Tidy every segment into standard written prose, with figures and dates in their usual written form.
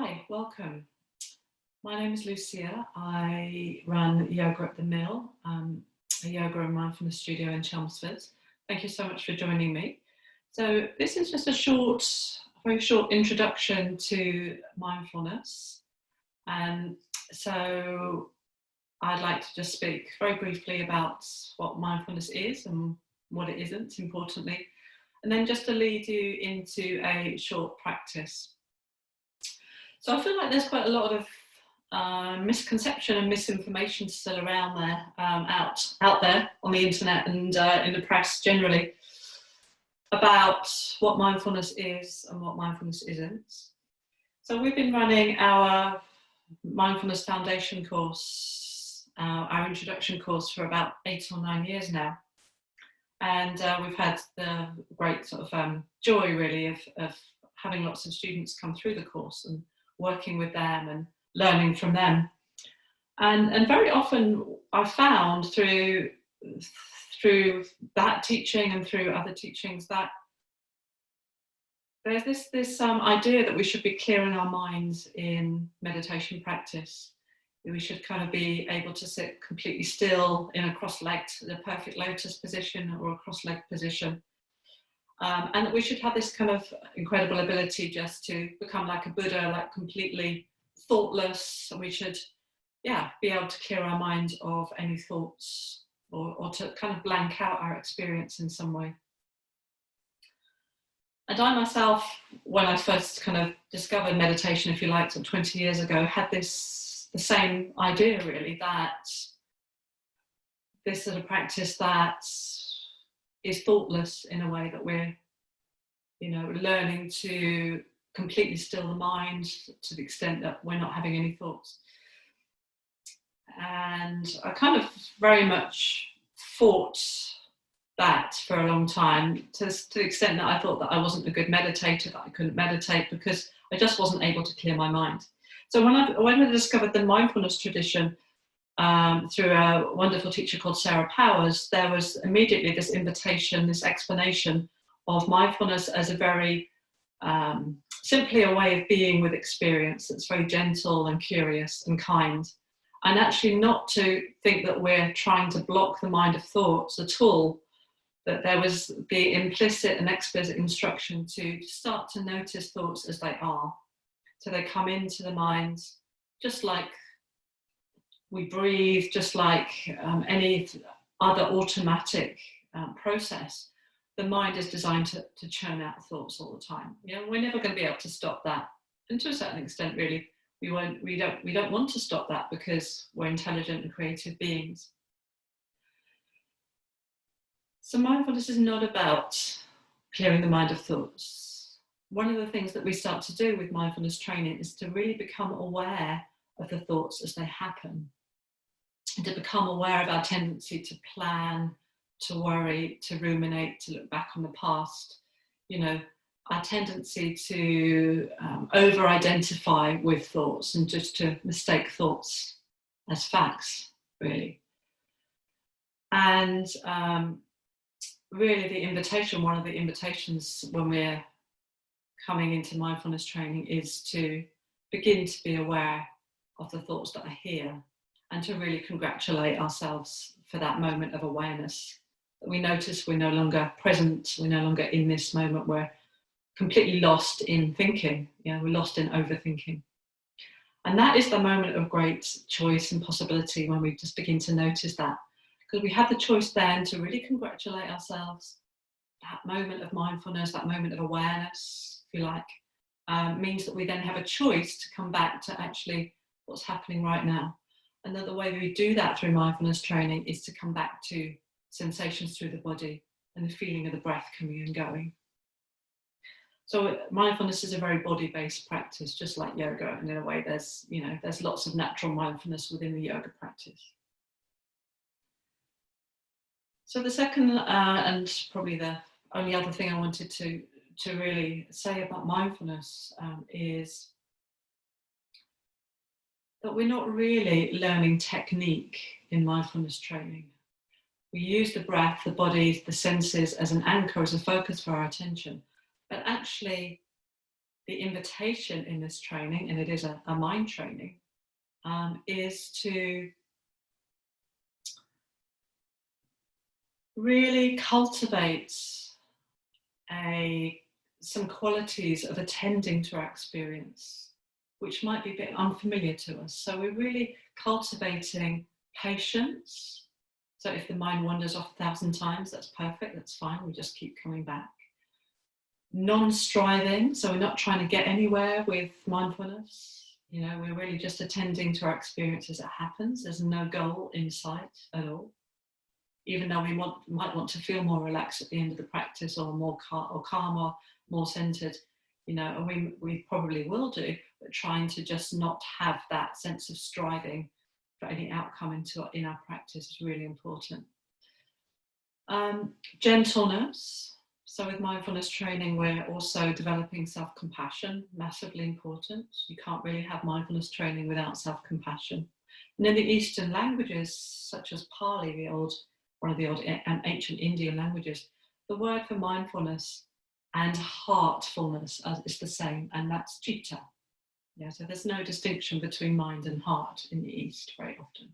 Hi, welcome. My name is Lucia. I run Yoga at the Mill, a yoga and mindfulness studio in Chelmsford. Thank you so much for joining me. So this is just a very short introduction to mindfulness. And so I'd like to just speak very briefly about what mindfulness is and what it isn't, importantly, and then just to lead you into a short practice. So I feel like there's quite a lot of misconception and misinformation still around there, out there on the internet and in the press generally about what mindfulness is and what mindfulness isn't. So we've been running our mindfulness foundation course, our introduction course, for about 8 or 9 years now. And we've had the great sort of joy really of having lots of students come through the course and working with them and learning from them. And very often I found through that teaching and through other teachings that there's this idea that we should be clearing our minds in meditation practice. We should kind of be able to sit completely still in a cross-legged, the perfect lotus position or a cross-legged position. And that we should have this kind of incredible ability just to become like a Buddha, like completely thoughtless. And we should, be able to clear our mind of any thoughts or to kind of blank out our experience in some way. And I myself, when I first kind of discovered meditation, if you like, 20 years ago, had the same idea really, that this sort of practice that is thoughtless in a way, that we're, learning to completely still the mind to the extent that we're not having any thoughts. And I kind of very much fought that for a long time to the extent that I thought that I wasn't a good meditator, that I couldn't meditate because I just wasn't able to clear my mind. So when I discovered the mindfulness tradition, through a wonderful teacher called Sarah Powers, there was immediately this invitation, this explanation of mindfulness as a very simply a way of being with experience that's very gentle and curious and kind, and actually not to think that we're trying to block the mind of thoughts at all, that there was the implicit and explicit instruction to start to notice thoughts as they are. So they come into the mind just like we breathe, just like any other automatic process. The mind is designed to churn out thoughts all the time. We're never going to be able to stop that. And to a certain extent, really, we don't want to stop that because we're intelligent and creative beings. So mindfulness is not about clearing the mind of thoughts. One of the things that we start to do with mindfulness training is to really become aware of the thoughts as they happen, and to become aware of our tendency to plan, to worry, to ruminate, to look back on the past, our tendency to over-identify with thoughts and just to mistake thoughts as facts, really. And really the invitation, one of the invitations when we're coming into mindfulness training is to begin to be aware of the thoughts that are here and to really congratulate ourselves for that moment of awareness. That we notice we're no longer present, we're no longer in this moment, we're completely lost in thinking, we're lost in overthinking. And that is the moment of great choice and possibility when we just begin to notice that. Because we have the choice then to really congratulate ourselves. That moment of mindfulness, that moment of awareness, if you like, means that we then have a choice to come back to actually what's happening right now. And that the way we do that through mindfulness training is to come back to sensations through the body and the feeling of the breath coming and going. So mindfulness is a very body-based practice, just like yoga. And in a way, there's lots of natural mindfulness within the yoga practice. So the second and probably the only other thing I wanted to really say about mindfulness is that we're not really learning technique in mindfulness training. We use the breath, the body, the senses as an anchor, as a focus for our attention. But actually, the invitation in this training, and it is a mind training, is to really cultivate some qualities of attending to our experience, which might be a bit unfamiliar to us. So we're really cultivating patience. So if the mind wanders off 1,000 times, that's perfect, that's fine, we just keep coming back. Non-striving, so we're not trying to get anywhere with mindfulness. You know, we're really just attending to our experience as it happens. There's no goal in sight at all. Even though we might want to feel more relaxed at the end of the practice, or more calm, or more centered, you know, and we probably will do, but trying to just not have that sense of striving for any outcome in our practice is really important. Gentleness. So with mindfulness training, we're also developing self-compassion, massively important. You can't really have mindfulness training without self-compassion. And in the Eastern languages, such as Pali, one of the old and ancient Indian languages, the word for mindfulness and heartfulness is the same, and that's citta. Yeah, so there's no distinction between mind and heart in the East very often.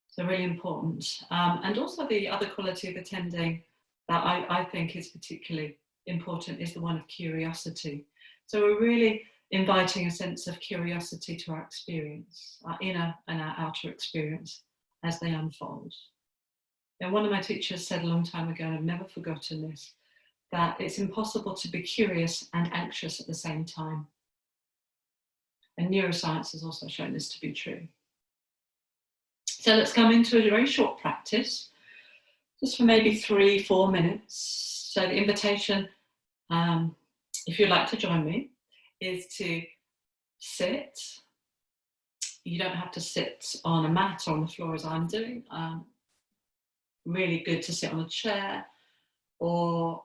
So really important. And also the other quality of attending that I think is particularly important is the one of curiosity. So we're really inviting a sense of curiosity to our experience, our inner and our outer experience as they unfold. And one of my teachers said a long time ago, and I've never forgotten this, that it's impossible to be curious and anxious at the same time. And neuroscience has also shown this to be true. So let's come into a very short practice, just for maybe 3-4 minutes. So the invitation, if you'd like to join me, is to sit. You don't have to sit on a mat or on the floor as I'm doing. Really good to sit on a chair or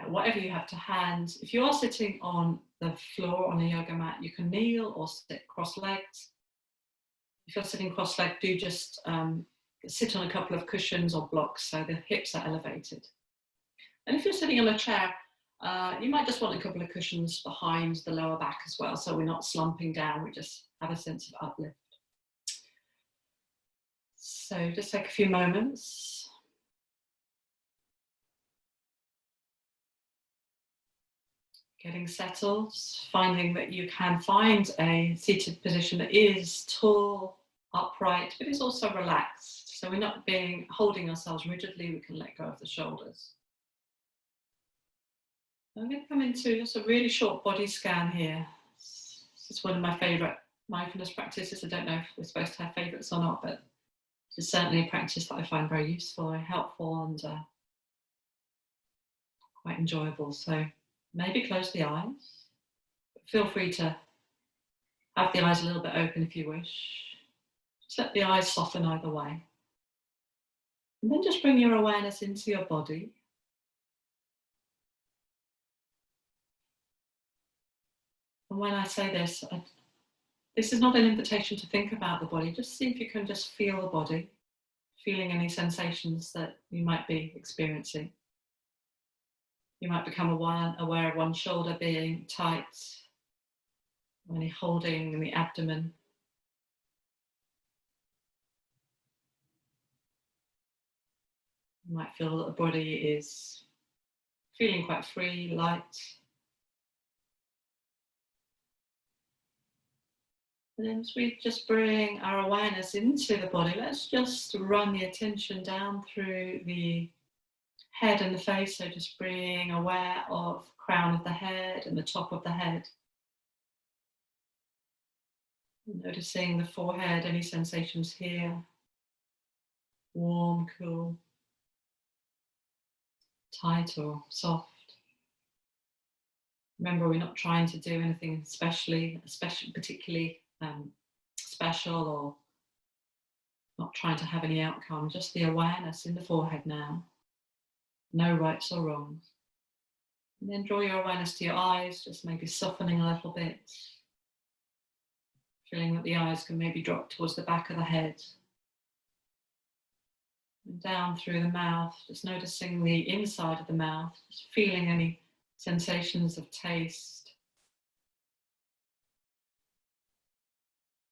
whatever you have to hand. If you are sitting on the floor on a yoga mat, you can kneel or sit cross-legged. If you're sitting cross-legged, do just sit on a couple of cushions or blocks so the hips are elevated. And if you're sitting on a chair, you might just want a couple of cushions behind the lower back as well, so we're not slumping down, we just have a sense of uplift. So just take a few moments. Getting settled, finding that you can find a seated position that is tall, upright, but is also relaxed. So we're not holding ourselves rigidly, we can let go of the shoulders. I'm going to come into just a really short body scan here. This is one of my favourite mindfulness practices. I don't know if we're supposed to have favourites or not, but it's certainly a practice that I find very useful, very helpful, and quite enjoyable. So maybe close the eyes. Feel free to have the eyes a little bit open if you wish. Just let the eyes soften either way. And then just bring your awareness into your body. And when I say this, this is not an invitation to think about the body. Just see if you can just feel the body, feeling any sensations that you might be experiencing. You might become aware of one shoulder being tight, or any holding in the abdomen. You might feel that the body is feeling quite free, light. And then as we just bring our awareness into the body, let's just run the attention down through the head and the face. So just being aware of crown of the head and the top of the head. Noticing the forehead, any sensations here. Warm, cool, tight or soft. Remember, we're not trying to do anything particularly special, or not trying to have any outcome, just the awareness in the forehead now. No rights or wrongs. And then draw your awareness to your eyes, just maybe softening a little bit. Feeling that the eyes can maybe drop towards the back of the head. And down through the mouth, just noticing the inside of the mouth, just feeling any sensations of taste.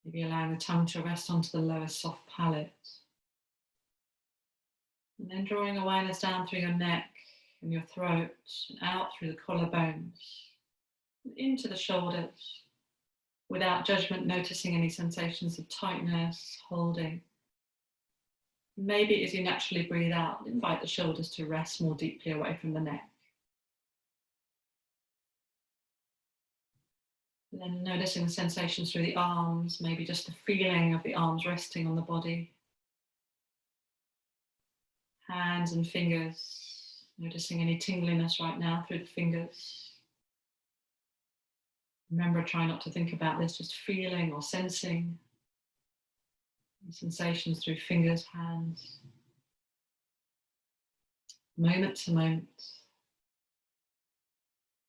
Maybe allowing the tongue to rest onto the lower soft palate. And then drawing awareness down through your neck and your throat and out through the collarbones, into the shoulders, without judgment, noticing any sensations of tightness, holding. Maybe as you naturally breathe out, invite the shoulders to rest more deeply away from the neck. And then noticing the sensations through the arms, maybe just the feeling of the arms resting on the body. Hands and fingers, noticing any tingliness right now through the fingers. Remember, try not to think about this, just feeling or sensing sensations through fingers, hands, moment to moment.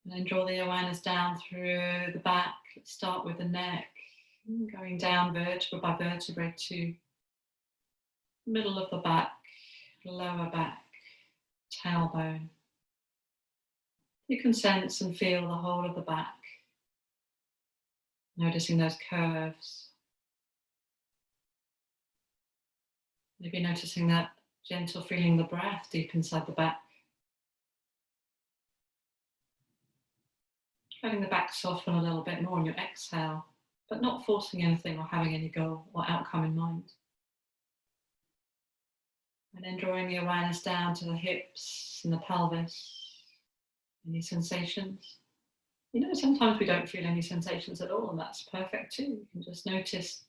And then draw the awareness down through the back. Let's start with the neck, going down vertebra by vertebra to middle of the back, lower back, tailbone. You can sense and feel the whole of the back, noticing those curves. Maybe noticing that gentle feeling of the breath deep inside the back. Letting the back soften a little bit more on your exhale, but not forcing anything or having any goal or outcome in mind. And then drawing the awareness down to the hips and the pelvis. Any sensations? You know, sometimes we don't feel any sensations at all, and that's perfect too. You can just notice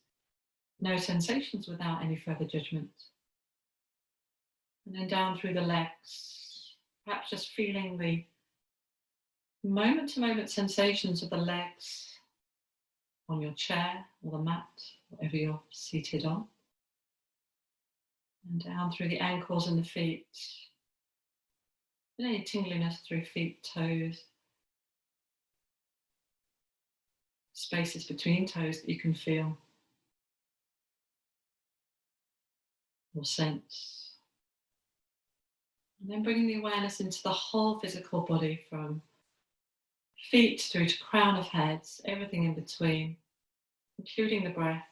no sensations without any further judgment. And then down through the legs, perhaps just feeling the moment-to-moment sensations of the legs on your chair or the mat, whatever you're seated on. And down through the ankles and the feet. And any tingliness through feet, toes. Spaces between toes that you can feel or sense. And then bringing the awareness into the whole physical body, from feet through to crown of heads, everything in between, including the breath.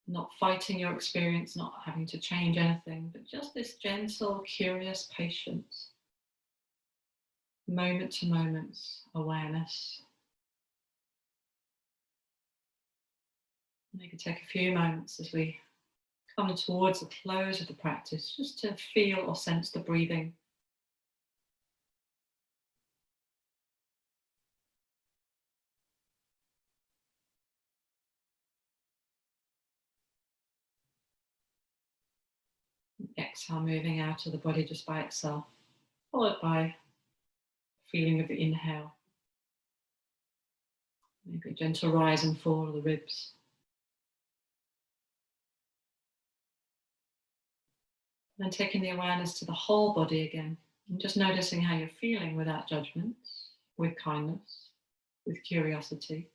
Not fighting your experience, not having to change anything, but just this gentle, curious, patient, moment to moment awareness. Maybe take a few moments as we come towards the close of the practice, just to feel or sense the breathing. Exhale, moving out of the body just by itself, followed by feeling of the inhale. Maybe a gentle rise and fall of the ribs. And then taking the awareness to the whole body again, and just noticing how you're feeling without judgment, with kindness, with curiosity.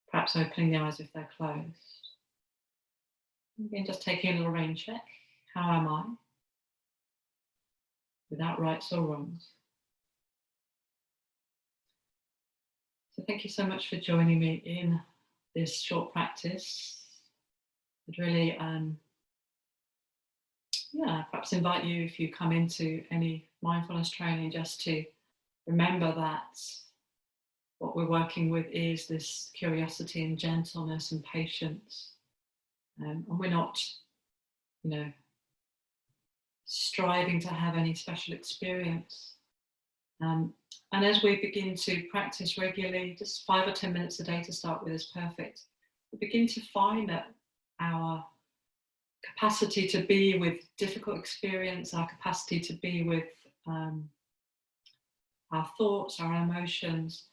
Perhaps opening the eyes if they're closed. Again, just taking a little rain check. How am I? Without rights or wrongs. So thank you so much for joining me in this short practice. I'd really, perhaps invite you, if you come into any mindfulness training, just to remember that what we're working with is this curiosity and gentleness and patience. And we're not, striving to have any special experience. And as we begin to practice regularly, just 5 or 10 minutes a day to start with is perfect. We begin to find that our capacity to be with difficult experience, our capacity to be with our thoughts, our emotions,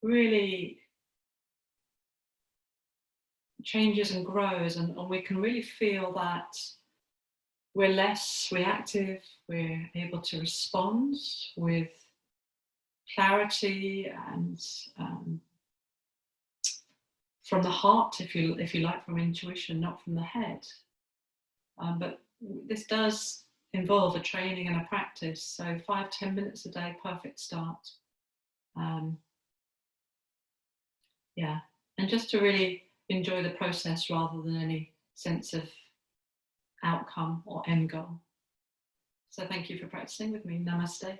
really changes and grows, and we can really feel that we're less reactive, we're able to respond with clarity and from the heart, if you like, from intuition, not from the head. But this does involve a training and a practice. So 5-10 minutes a day, perfect start. Yeah, and just to really enjoy the process rather than any sense of outcome or end goal. So thank you for practicing with me. Namaste.